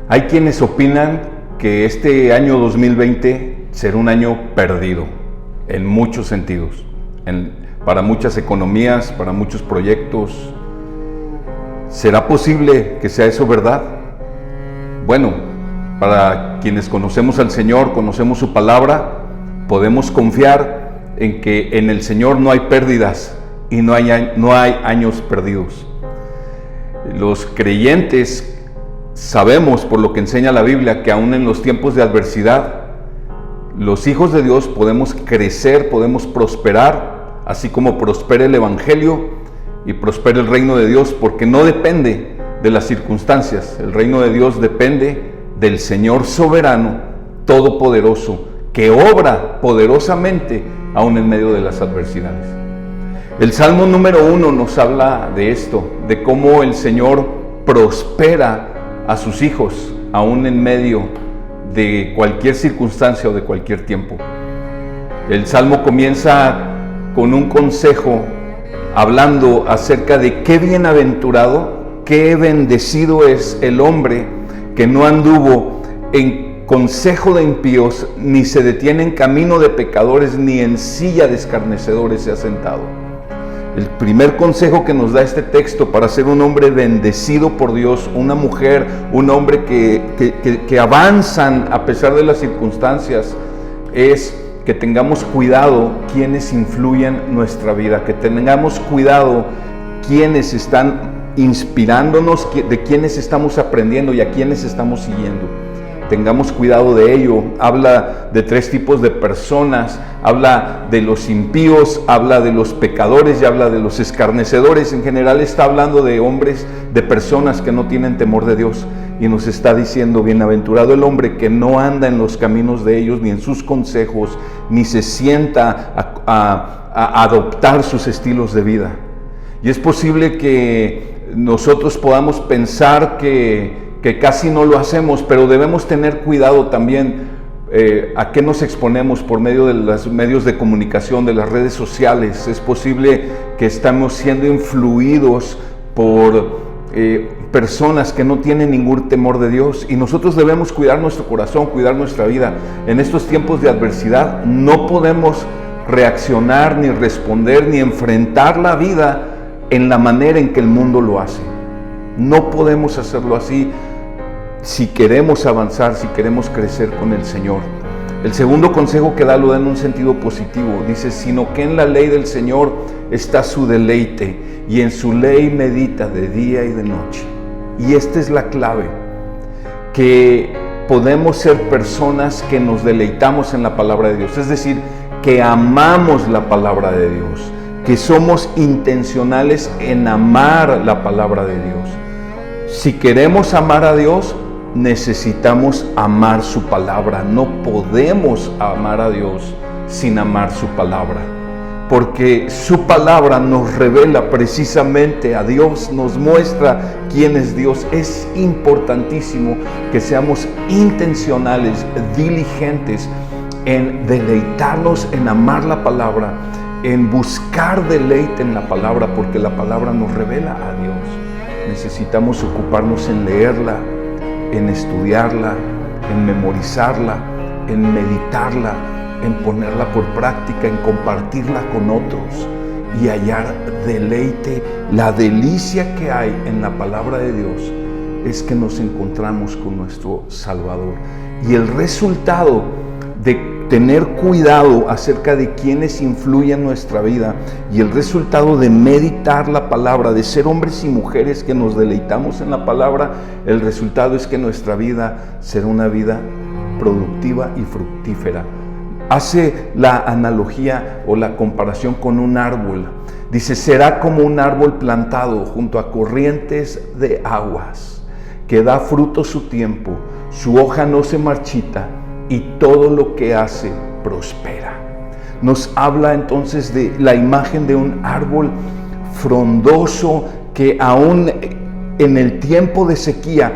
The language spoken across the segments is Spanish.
Hay quienes opinan que este año 2020 será un año perdido en muchos sentidos, para muchas economías, para muchos proyectos. ¿Será posible que sea eso verdad? Bueno, para quienes conocemos al Señor, conocemos su palabra, podemos confiar en que en el Señor no hay pérdidas y no hay años perdidos. Los creyentes sabemos, por lo que enseña la Biblia, que aún en los tiempos de adversidad, los hijos de Dios podemos crecer, podemos prosperar, así como prospera el Evangelio y prospera el reino de Dios, porque no depende de las circunstancias. El reino de Dios depende del Señor soberano, todopoderoso, que obra poderosamente aún en medio de las adversidades. El Salmo número 1 nos habla de esto, de cómo el Señor prospera a sus hijos, aún en medio de cualquier circunstancia o de cualquier tiempo. El Salmo comienza con un consejo hablando acerca de qué bienaventurado, qué bendecido es el hombre que no anduvo en consejo de impíos, ni se detiene en camino de pecadores, ni en silla de escarnecedores se ha sentado. El primer consejo que nos da este texto para ser un hombre bendecido por Dios, una mujer, un hombre que avanzan a pesar de las circunstancias, es que tengamos cuidado quienes influyen nuestra vida, que tengamos cuidado quienes están inspirándonos, de quienes estamos aprendiendo y a quienes estamos siguiendo. Tengamos cuidado de ello. Habla de 3 tipos de personas, habla de los impíos, habla de los pecadores y habla de los escarnecedores. En general está hablando de hombres, de personas que no tienen temor de Dios, y nos está diciendo: bienaventurado el hombre que no anda en los caminos de ellos, ni en sus consejos, ni se sienta a adoptar sus estilos de vida. Y es posible que nosotros podamos pensar que casi no lo hacemos, pero debemos tener cuidado también a qué nos exponemos por medio de los medios de comunicación, de las redes sociales. Es posible que estamos siendo influidos por personas que no tienen ningún temor de Dios, y nosotros debemos cuidar nuestro corazón, cuidar nuestra vida. En estos tiempos de adversidad no podemos reaccionar, ni responder, ni enfrentar la vida en la manera en que el mundo lo hace. No podemos hacerlo así si queremos avanzar, si queremos crecer con el Señor. El segundo consejo que da lo da en un sentido positivo. Dice: sino que en la ley del Señor está su deleite, y en su ley medita de día y de noche. Y esta es la clave, que podemos ser personas que nos deleitamos en la palabra de Dios, es decir, que amamos la palabra de Dios, que somos intencionales en amar la palabra de Dios. Si queremos amar a Dios, necesitamos amar su palabra. No podemos amar a Dios sin amar su palabra, porque su palabra nos revela precisamente a Dios, nos muestra quién es Dios. Es importantísimo que seamos intencionales, diligentes en deleitarnos, en amar la palabra, en buscar deleite en la palabra, porque la palabra nos revela a Dios. Necesitamos ocuparnos en leerla, en estudiarla, en memorizarla, en meditarla, en ponerla por práctica, en compartirla con otros y hallar deleite. La delicia que hay en la palabra de Dios es que nos encontramos con nuestro Salvador. Y el resultado de tener cuidado acerca de quienes influyen nuestra vida, y el resultado de meditar la palabra, de ser hombres y mujeres que nos deleitamos en la palabra, el resultado es que nuestra vida será una vida productiva y fructífera. Hace la analogía o la comparación con un árbol. Dice: será como un árbol plantado junto a corrientes de aguas, que da fruto su tiempo, su hoja no se marchita, y todo lo que hace prospera. Nos habla entonces de la imagen de un árbol frondoso que aún en el tiempo de sequía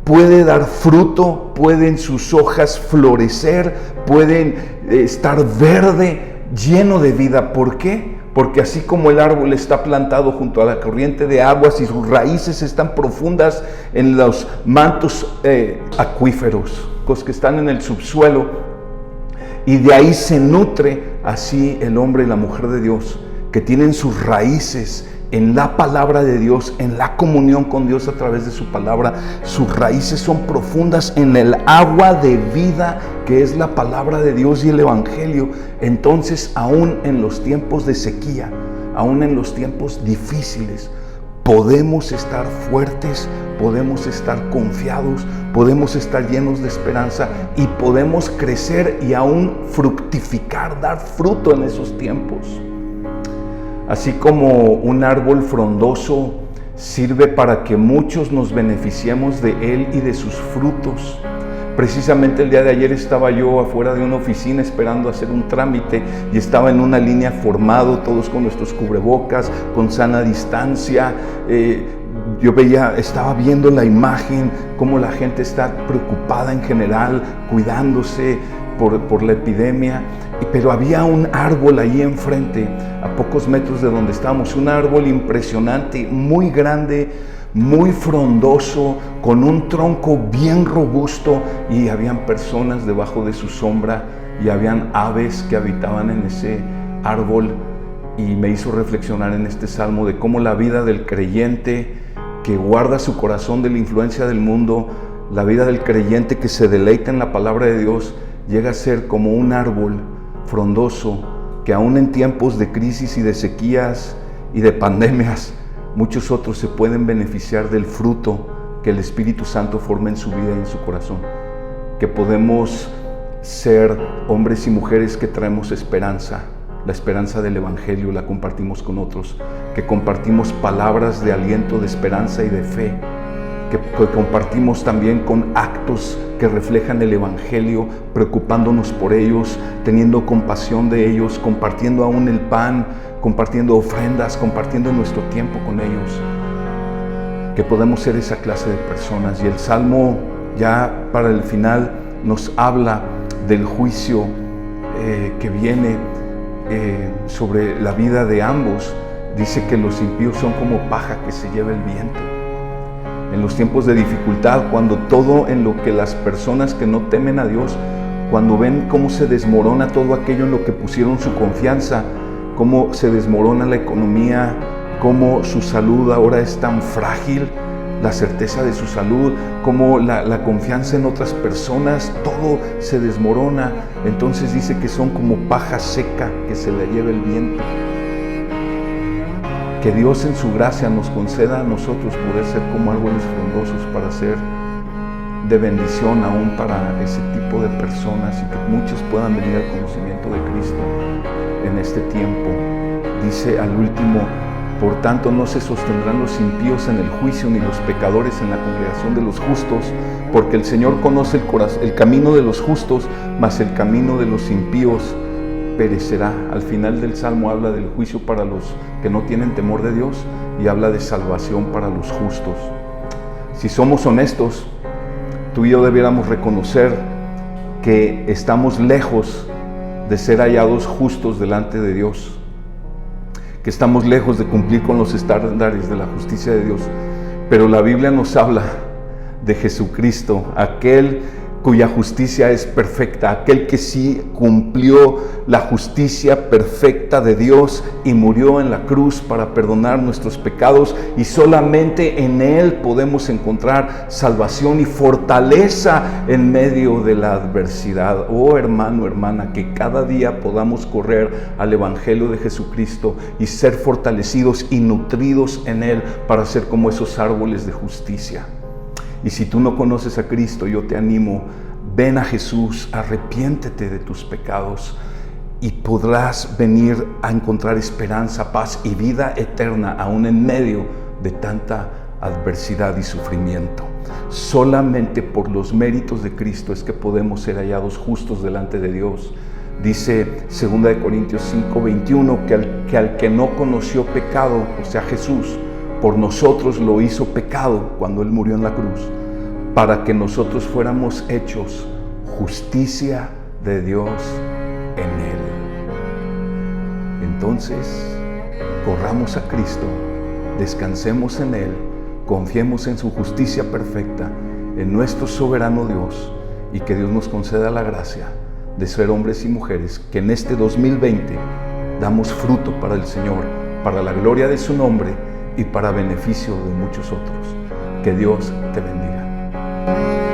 puede dar fruto, pueden sus hojas florecer, pueden estar verde, lleno de vida. ¿Por qué? Porque así como el árbol está plantado junto a la corriente de aguas y sus raíces están profundas en los mantos acuíferos, los que están en el subsuelo, y de ahí se nutre, así el hombre y la mujer de Dios, que tienen sus raíces en la palabra de Dios, en la comunión con Dios a través de su palabra. Sus raíces son profundas en el agua de vida que es la palabra de Dios y el Evangelio. Entonces, aún en los tiempos de sequía, aún en los tiempos difíciles, podemos estar fuertes, podemos estar confiados, podemos estar llenos de esperanza y podemos crecer y aún fructificar, dar fruto en esos tiempos. Así como un árbol frondoso sirve para que muchos nos beneficiemos de él y de sus frutos. Precisamente el día de ayer estaba yo afuera de una oficina esperando hacer un trámite y estaba en una línea formado, todos con nuestros cubrebocas, con sana distancia. Yo estaba viendo la imagen, cómo la gente está preocupada en general, cuidándose por la epidemia. Pero había un árbol ahí enfrente, a pocos metros de donde estábamos, un árbol impresionante, muy grande, muy frondoso, con un tronco bien robusto, y habían personas debajo de su sombra y habían aves que habitaban en ese árbol. Y me hizo reflexionar en este salmo de cómo la vida del creyente que guarda su corazón de la influencia del mundo, la vida del creyente que se deleita en la palabra de Dios, llega a ser como un árbol frondoso que aún en tiempos de crisis y de sequías y de pandemias, muchos otros se pueden beneficiar del fruto que el Espíritu Santo forma en su vida y en su corazón. Que podemos ser hombres y mujeres que traemos esperanza. La esperanza del Evangelio la compartimos con otros. Que compartimos palabras de aliento, de esperanza y de fe. Que compartimos también con actos que reflejan el Evangelio, preocupándonos por ellos, teniendo compasión de ellos, compartiendo aún el pan, compartiendo ofrendas, compartiendo nuestro tiempo con ellos. Que podemos ser esa clase de personas. Y el Salmo, ya para el final, nos habla del juicio que viene sobre la vida de ambos. Dice que los impíos son como paja que se lleva el viento. En los tiempos de dificultad, cuando todo en lo que las personas que no temen a Dios, cuando ven cómo se desmorona todo aquello en lo que pusieron su confianza, cómo se desmorona la economía, cómo su salud ahora es tan frágil, la certeza de su salud, cómo la confianza en otras personas, todo se desmorona. Entonces dice que son como paja seca que se le lleva el viento. Que Dios en su gracia nos conceda a nosotros poder ser como árboles frondosos para ser de bendición aún para ese tipo de personas y que muchos puedan venir al conocimiento de Cristo en este tiempo. Dice al último: por tanto no se sostendrán los impíos en el juicio, ni los pecadores en la congregación de los justos, porque el Señor conoce el camino de los justos, mas el camino de los impíos perecerá. Al final del Salmo habla del juicio para los que no tienen temor de Dios y habla de salvación para los justos. Si somos honestos, tú y yo debiéramos reconocer que estamos lejos de ser hallados justos delante de Dios, que estamos lejos de cumplir con los estándares de la justicia de Dios, pero la Biblia nos habla de Jesucristo, aquel cuya justicia es perfecta, aquel que sí cumplió la justicia perfecta de Dios y murió en la cruz para perdonar nuestros pecados, y solamente en Él podemos encontrar salvación y fortaleza en medio de la adversidad. Oh hermano, hermana, que cada día podamos correr al Evangelio de Jesucristo y ser fortalecidos y nutridos en Él para ser como esos árboles de justicia. Y si tú no conoces a Cristo, yo te animo, ven a Jesús, arrepiéntete de tus pecados y podrás venir a encontrar esperanza, paz y vida eterna aún en medio de tanta adversidad y sufrimiento. Solamente por los méritos de Cristo es que podemos ser hallados justos delante de Dios. Dice 2 Corintios 5:21 que al que no conoció pecado, o sea Jesús, por nosotros lo hizo pecado cuando Él murió en la cruz, para que nosotros fuéramos hechos justicia de Dios en Él. Entonces, corramos a Cristo, descansemos en Él, confiemos en su justicia perfecta, en nuestro soberano Dios, y que Dios nos conceda la gracia de ser hombres y mujeres que en este 2020 damos fruto para el Señor, para la gloria de su nombre y para beneficio de muchos otros. Que Dios te bendiga.